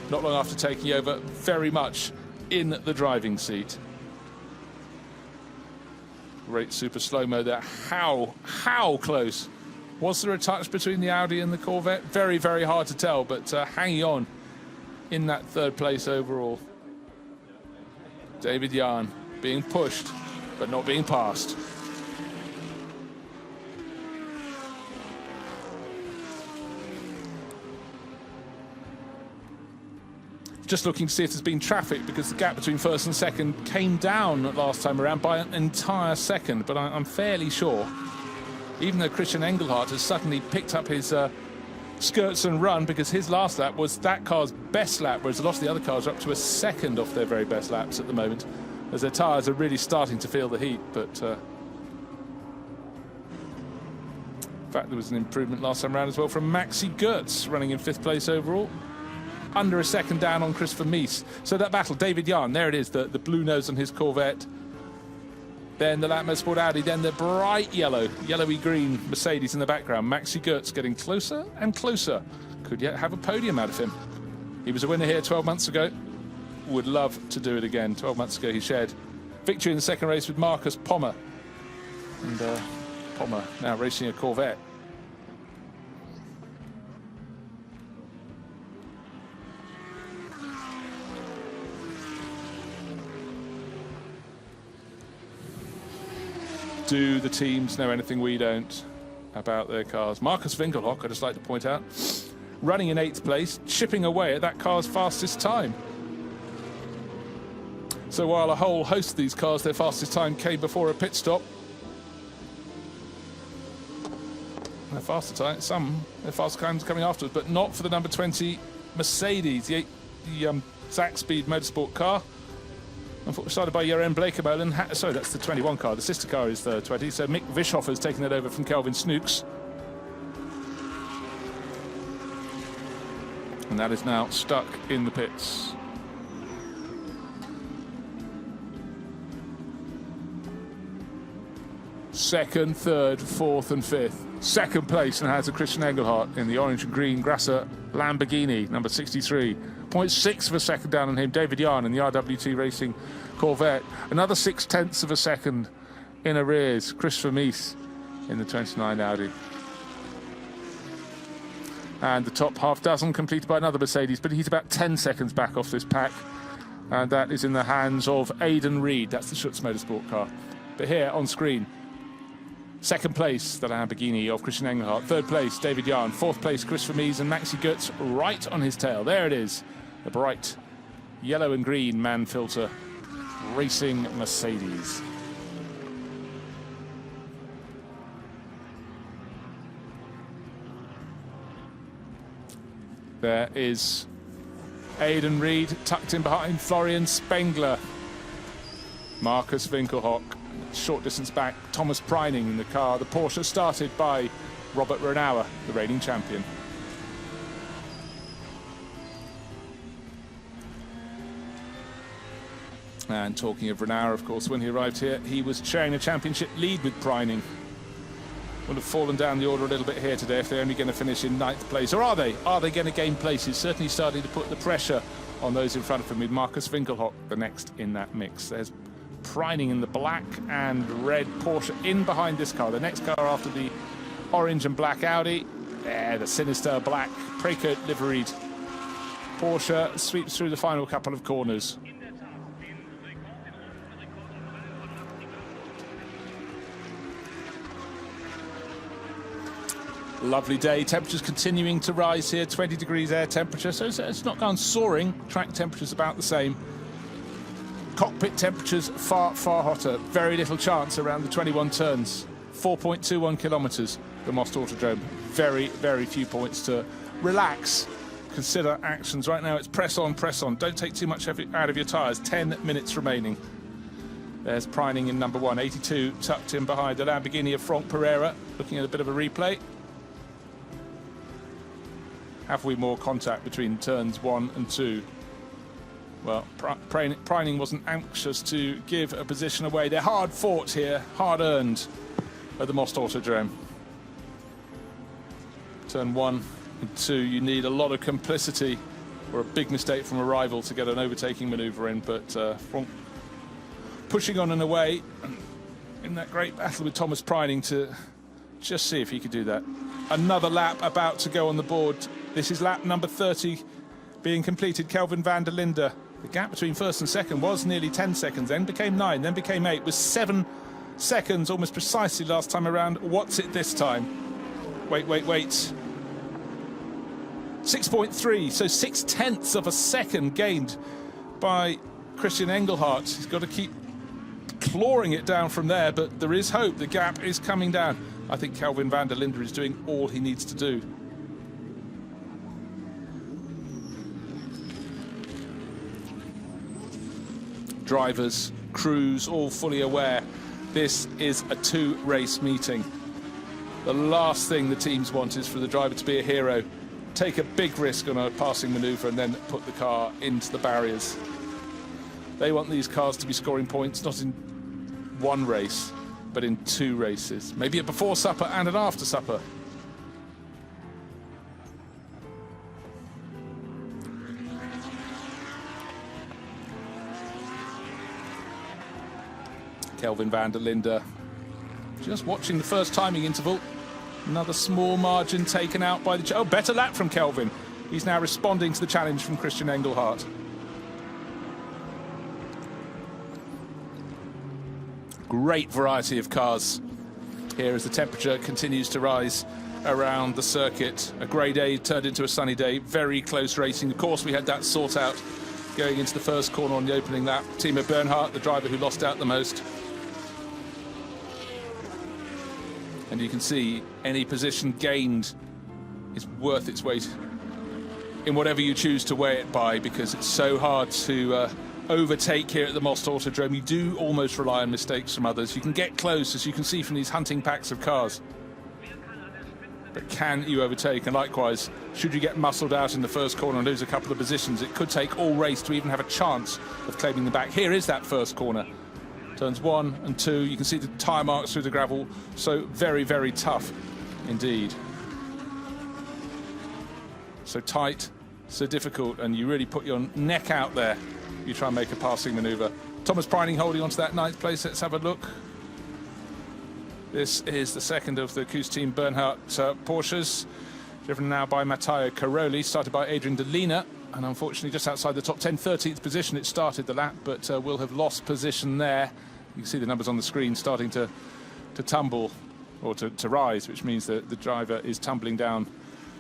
not long after taking over, very much in the driving seat. Great super slow-mo there. How close? Was there a touch between the Audi and the Corvette? Very, very hard to tell, but hanging on in that third place overall. David Yarn being pushed, but not being passed. Just looking to see if there's been traffic, because the gap between first and second came down last time around by an entire second, but I'm fairly sure, even though Christian Engelhardt has suddenly picked up his skirts and run, because his last lap was that car's best lap, whereas a lot of the other cars are up to a second off their very best laps at the moment, as their tyres are really starting to feel the heat. But in fact, there was an improvement last time around as well from Maxi Goetz, running in 5th place overall. Under a second down on Christopher Mies. So that battle, David Yarn, there it is, the blue nose on his Corvette. Then the Lat Motorsport Audi, then the bright yellowy green Mercedes in the background. Maxi Goetz getting closer and closer. Could yet have a podium out of him. He was a winner here 12 months ago. Would love to do it again. 12 months ago he shared victory in the second race with Marcus Pommer. And Pommer now racing a Corvette. Do the teams know anything we don't about their cars? Marcus Winkelhock, I'd just like to point out, running in 8th place, chipping away at that car's fastest time. So while a whole host of these cars, their fastest time came before a pit stop, their faster time, their fast times coming afterwards, but not for the number 20 Mercedes, the Zack Speed Motorsport car. Unfortunately, started by Jeroen Blekemolen. Sorry, that's the 21 car. The sister car is the 20. So Mick Vischhoffer's taken that over from Kelvin Snooks. And that is now stuck in the pits. Second, third, fourth and fifth. Second place and has a Christian Engelhardt in the orange and green Grasser Lamborghini, number 63. 0.6 of a second down on him. David Yarn in the RWT Racing Corvette. Another 0.6 of a second in arrears. Christopher Mies in the 29 Audi. And the top half dozen completed by another Mercedes, but he's about 10 seconds back off this pack. And that is in the hands of Aidan Reed. That's the Schutz Motorsport car. But here on screen, second place, the Lamborghini of Christian Engelhardt. Third place, David Yarn. Fourth place, Christopher Mies, and Maxi Goetz right on his tail. There it is. The bright yellow and green man filter racing Mercedes. There is Aidan Reed tucked in behind Florian Spengler. Marcus Winkelhock, short distance back, Thomas Preining in the car. The Porsche started by Robert Renauer, the reigning champion. And talking of Renauer, of course, when he arrived here, he was sharing a championship lead with Preining. Would have fallen down the order a little bit here today if they're only going to finish in 9th place. Or are they? Are they going to gain places? Certainly starting to put the pressure on those in front of him, with Marcus Winkelhock the next in that mix. There's Preining in the black and red Porsche in behind this car. The next car after the orange and black Audi. There, the sinister black Precoat liveried Porsche sweeps through the final couple of corners. Lovely day, temperatures continuing to rise here, 20 degrees air temperature, so it's not gone soaring. Track temperature's about the same. Cockpit temperatures far, far hotter. Very little chance around the 21 turns. 4.21 kilometres, the Most Autodrome. Very, very few points to relax, consider actions. Right now it's press on, press on. Don't take too much out of your tyres. 10 minutes remaining. There's Preining in number 1, 82, tucked in behind the Lamborghini of Franck Pereira. Looking at a bit of a replay. Have we more contact between turns 1 and 2? Well, Preining wasn't anxious to give a position away. They're hard fought here, hard earned at the Most Autodrome. Turn 1 and 2, you need a lot of complicity or a big mistake from a rival to get an overtaking manoeuvre in, but Franck pushing on and away. in that great battle with Thomas Preining to just see if he could do that. Another lap about to go on the board. This is lap number 30 being completed. Kelvin van der Linde. The gap between first and second was nearly 10 seconds, then became 9, then became 8, was 7 seconds almost precisely last time around. What's it this time? Wait. 6.3, so 0.6 of a second gained by Christian Engelhardt. He's got to keep clawing it down from there, but there is hope. The gap is coming down. I think Kelvin van der Linde is doing all he needs to do. Drivers, crews, all fully aware this is a 2-race meeting. The last thing the teams want is for the driver to be a hero, take a big risk on a passing manoeuvre and then put the car into the barriers. They want these cars to be scoring points not in one race but in 2 races, maybe a before supper and an after supper. Kelvin van der Linde just watching the first timing interval. Another small margin taken out by the... Oh, better lap from Kelvin. He's now responding to the challenge from Christian Engelhardt. Great variety of cars here as the temperature continues to rise around the circuit. A grey day turned into a sunny day. Very close racing. Of course, we had that sort out going into the first corner on the opening lap. Timo Bernhardt, the driver who lost out the most. And you can see any position gained is worth its weight in whatever you choose to weigh it by, because it's so hard to overtake here at the Most Autodrome. You do almost rely on mistakes from others. You can get close, as you can see from these hunting packs of cars. But can you overtake? And likewise, should you get muscled out in the first corner and lose a couple of positions, it could take all race to even have a chance of claiming the back. Here is that first corner. Turns 1 and 2, you can see the tyre marks through the gravel. So very, very tough indeed. So tight, so difficult, and you really put your neck out there. You try and make a passing manoeuvre. Thomas Preining holding on to that 9th place. Let's have a look. This is the second of the Koos Team Bernhardt Porsches, driven now by Matteo Caroli, started by Adrian Delina. And unfortunately, just outside the top 10, 13th position, it started the lap, but will have lost position there. You can see the numbers on the screen starting to tumble, or to rise, which means that the driver is tumbling down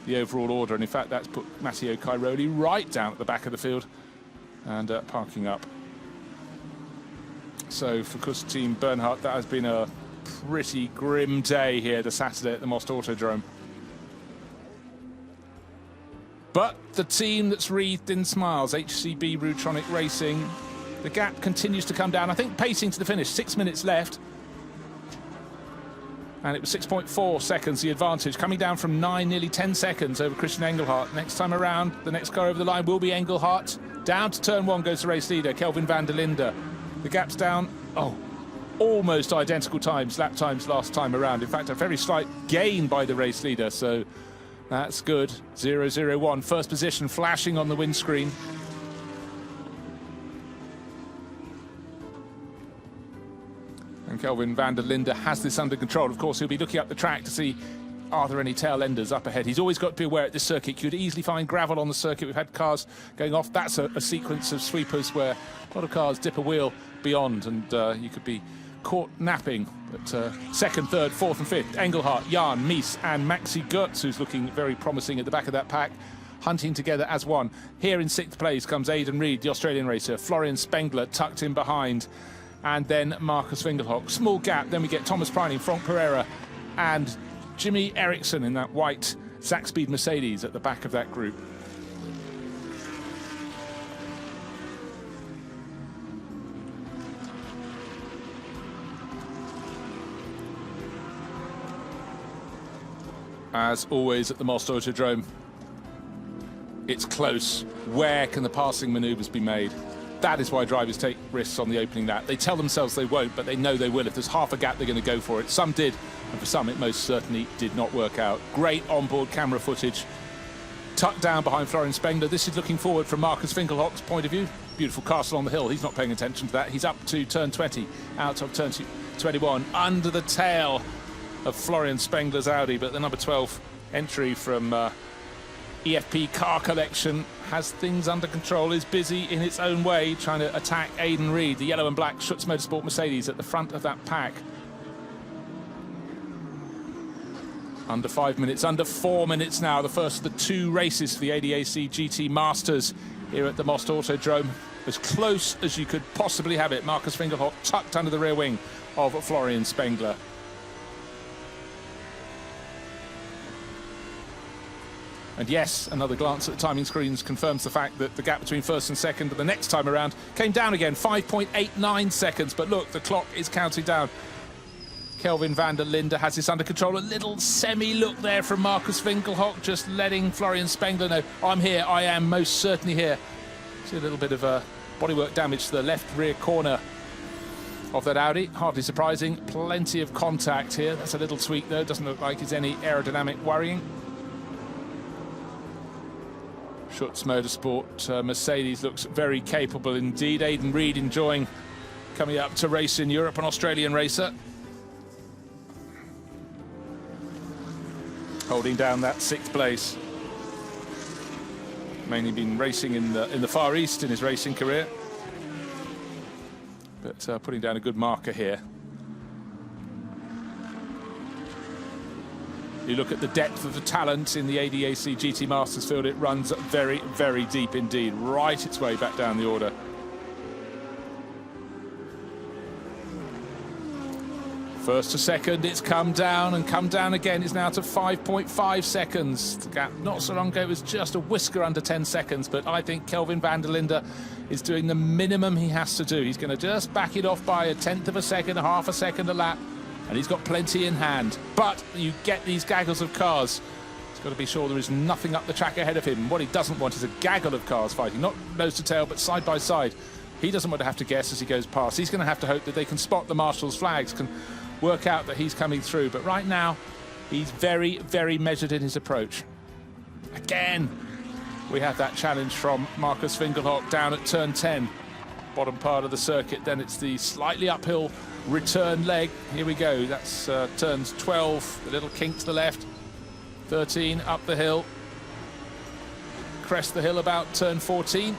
the overall order. And in fact, that's put Matteo Caroli right down at the back of the field and parking up. So for Koos Team Bernhardt, that has been a pretty grim day here this Saturday at the Most Autodrome. But the team that's wreathed in smiles, HCB Rutronic Racing, the gap continues to come down. I think pacing to the finish, 6 minutes left. And it was 6.4 seconds, the advantage, coming down from 9, nearly 10 seconds over Christian Engelhardt. Next time around, the next car over the line will be Engelhardt. Down to turn 1 goes the race leader, Kelvin van der Linde. The gap's down, almost identical times, lap times last time around. In fact, a very slight gain by the race leader, so that's good. 0-0-1, first position flashing on the windscreen. And Kelvin van der Linde has this under control. Of course, he'll be looking up the track to see, are there any tail enders up ahead? He's always got to be aware at this circuit. You could easily find gravel on the circuit. We've had cars going off. That's a sequence of sweepers where a lot of cars dip a wheel beyond, and you could be caught napping. But second, third, fourth and fifth, Engelhardt, Jan, Mies and Maxi Goetz, who's looking very promising at the back of that pack, hunting together as one. Here in 6th place comes Aidan Reid, the Australian racer. Florian Spengler tucked in behind. And then Marcus Fingerhock. Small gap, then we get Thomas Preining, Frank Pereira and Jimmy Eriksson in that white Zack-Speed Mercedes at the back of that group. As always at the Most Autodrome, it's close. Where can the passing manoeuvres be made? That is why drivers take risks on the opening lap. They tell themselves they won't, but they know they will. If there's half a gap, they're going to go for it. Some did, and for some, it most certainly did not work out. Great onboard camera footage. Tucked down behind Florian Spengler. This is looking forward from Marcus Finkelhock's point of view. Beautiful castle on the hill. He's not paying attention to that. He's up to turn 20, out of turn 2. 21 under the tail of Florian Spengler's Audi, but the number 12 entry from EFP Car Collection has things under control, is busy in its own way trying to attack Aidan Reed, the yellow and black Schutz Motorsport Mercedes at the front of that pack. Under 5 minutes, under 4 minutes now, the first of the 2 races for the ADAC GT Masters here at the Most Autodrome. As close as you could possibly have it. Marcus Fingerhoff tucked under the rear wing of Florian Spengler. And yes, another glance at the timing screens confirms the fact that the gap between first and second the next time around came down again, 5.89 seconds. But look, the clock is counting down. Kelvin van der Linde has this under control. A little semi-look there from Marcus Winkelhock, just letting Florian Spengler know, I'm here, I am most certainly here. See a little bit of bodywork damage to the left rear corner of that Audi. Hardly surprising. Plenty of contact here. That's a little tweak, though. Doesn't look like it's any aerodynamic worrying. Schutz Motorsport Mercedes looks very capable indeed. Aidan Reed enjoying coming up to race in Europe, an Australian racer. Holding down that 6th place. Mainly been racing in the Far East in his racing career, but putting down a good marker here. You look at the depth of the talent in the ADAC GT Masters field, it runs very, very deep indeed, right its way back down the order. First to second, it's come down and come down again. It's now to 5.5 seconds. The gap not so long ago it was just a whisker under 10 seconds, but I think Kelvin van der Linde is doing the minimum he has to do. He's going to just back it off by 1/10 of a second, 1/2 a second a lap, and he's got plenty in hand. But you get these gaggles of cars. He's got to be sure there is nothing up the track ahead of him. What he doesn't want is a gaggle of cars fighting, not nose to tail, but side by side. He doesn't want to have to guess as he goes past. He's going to have to hope that they can spot the marshal's flags, can work out that he's coming through. But right now, he's very, very measured in his approach. Again, we have that challenge from Marcus Fingerhoff down at turn 10, bottom part of the circuit. Then it's the slightly uphill return leg. Here we go. That's turns 12, the little kink to the left, 13 up the hill, crest the hill about turn 14.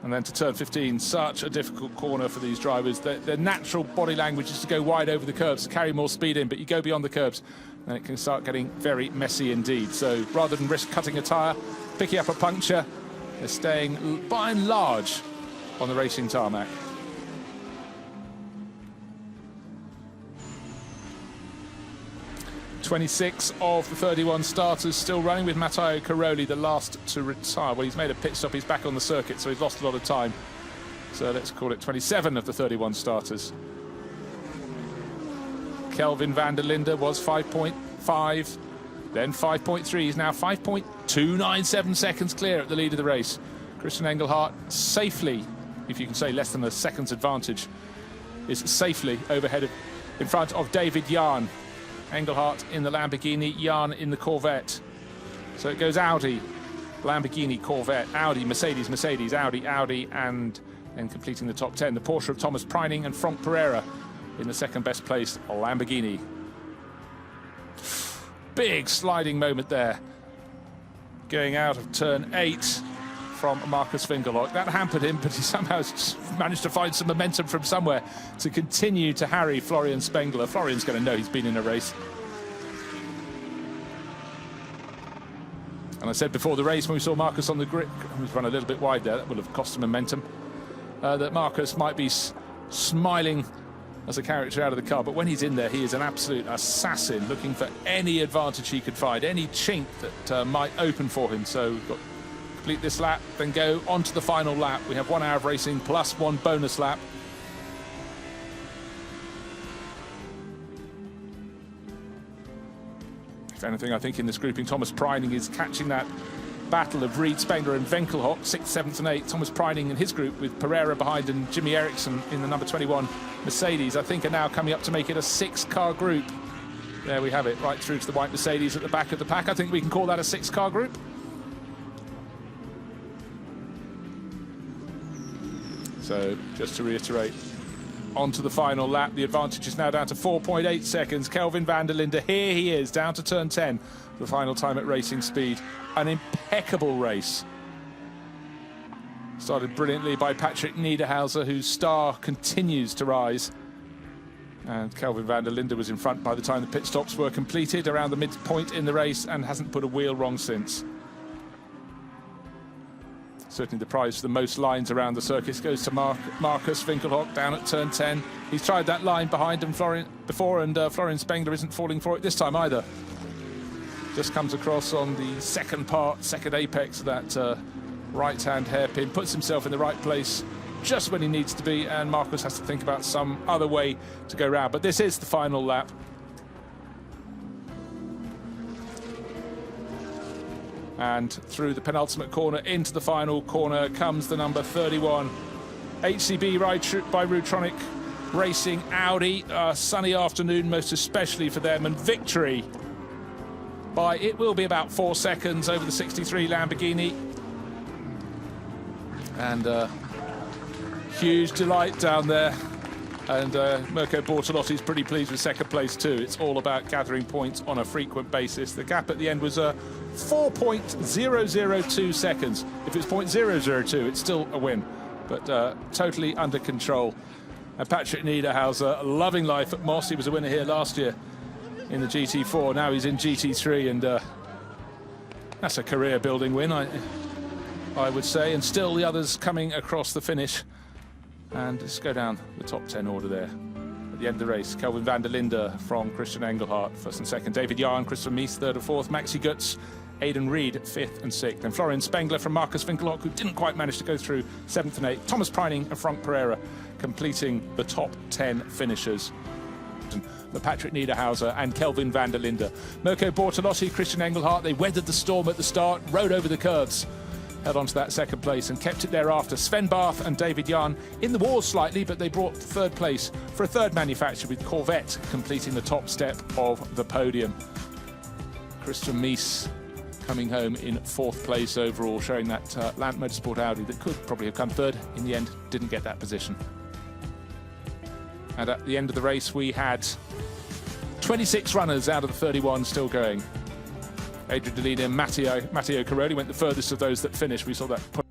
And then to turn 15, such a difficult corner for these drivers. Their natural body language is to go wide over the curbs, to carry more speed in, but you go beyond the curbs and it can start getting very messy indeed. So rather than risk cutting a tyre, picking up a puncture, they're staying by and large on the racing tarmac. "26 of the 31 starters still running, with Matteo Caroli the last to retire. Well, he's made a pit stop, he's back on the circuit, so he's lost a lot of time. So let's call it 27 of the 31 starters. Kelvin van der Linde was 5.5, then 5.3. He's now 5.297 seconds clear at the lead of the race. Christian Engelhardt safely, if you can say less than a second's advantage, is safely overhead in front of David Jahn. Engelhardt in the Lamborghini, Jahn in the Corvette. So it goes Audi, Lamborghini, Corvette, Audi, Mercedes, Mercedes, Audi, Audi, and then completing the top 10, the Porsche of Thomas Preining and Franck Pereira in the second best place, Lamborghini. Big sliding moment there. Going out of turn 8 from Marcus Fingerlock. That hampered him, but he somehow managed to find some momentum from somewhere to continue to harry Florian Spengler. Florian's going to know he's been in a race. And I said before the race, when we saw Marcus on the grid, he's run a little bit wide there, that would have cost him momentum, that Marcus might be smiling as a character out of the car, but when he's in there, he is an absolute assassin, looking for any advantage he could find, any chink that might open for him. So we've got complete this lap, then go on to the final lap. We have 1 hour of racing plus 1 bonus lap. If anything, I think in this grouping, Thomas Preining is catching that battle of Reed, Spengler and Winkelhock, 6th, 7th and 8th. Thomas Preining in his group with Pereira behind and Jimmy Eriksson in the number 21 Mercedes, I think, are now coming up to make it a 6-car group. There we have it, right through to the white Mercedes at the back of the pack. I think we can call that a 6-car group. So just to reiterate, on to the final lap. The advantage is now down to 4.8 seconds. Kelvin van der Linde, here he is, down to turn 10. The final time at racing speed. An impeccable race. Started brilliantly by Patrick Niederhauser, whose star continues to rise. And Kelvin van der Linde was in front by the time the pit stops were completed, around the midpoint in the race, and hasn't put a wheel wrong since. Certainly the prize for the most lines around the circus goes to Marcus Winkelhock down at turn 10. He's tried that line behind him before, and Florian Spengler isn't falling for it this time either. Just comes across on the second apex of that right-hand hairpin, puts himself in the right place just when he needs to be, and Marcus has to think about some other way to go round. But this is the final lap. And through the penultimate corner into the final corner comes the number 31. HCB by Rutronic Racing Audi. A sunny afternoon, most especially for them, and victory by, it will be about 4 seconds over the 63 Lamborghini. And huge delight down there. And Mirko Bortolotti's pretty pleased with second place too. It's all about gathering points on a frequent basis. The gap at the end was 4.002 seconds. If it's 0.002, it's still a win, but totally under control. And Patrick Niederhauser, loving life at Moss. He was a winner here last year in the GT4. Now he's in GT3, and that's a career-building win, I would say. And still the others coming across the finish. And let's go down the top 10 order there. At the end of the race, Kelvin van der Linde from Christian Engelhardt, first and second. David Jahn, Christopher Mies, third and fourth. Maxi Götz, Aidan Reed, fifth and sixth. And Florian Spengler from Marcus Winkelhock, who didn't quite manage to go through, seventh and eighth. Thomas Preining and Frank Pereira completing the top 10 finishers. The Patrick Niederhauser and Kelvin van der Linde. Mirko Bortolotti, Christian Engelhardt, they weathered the storm at the start, rode over the curves, held on to that second place and kept it thereafter. Sven Barth and David Jahn in the wars slightly, but they brought third place for a third manufacturer, with Corvette completing the top step of the podium. Christian Mies coming home in fourth place overall, showing that Land Motorsport Audi that could probably have come third in the end didn't get that position. And at the end of the race, we had 26 runners out of the 31 still going. Adrian Delina and Matteo Caroli went the furthest of those that finished. We saw that put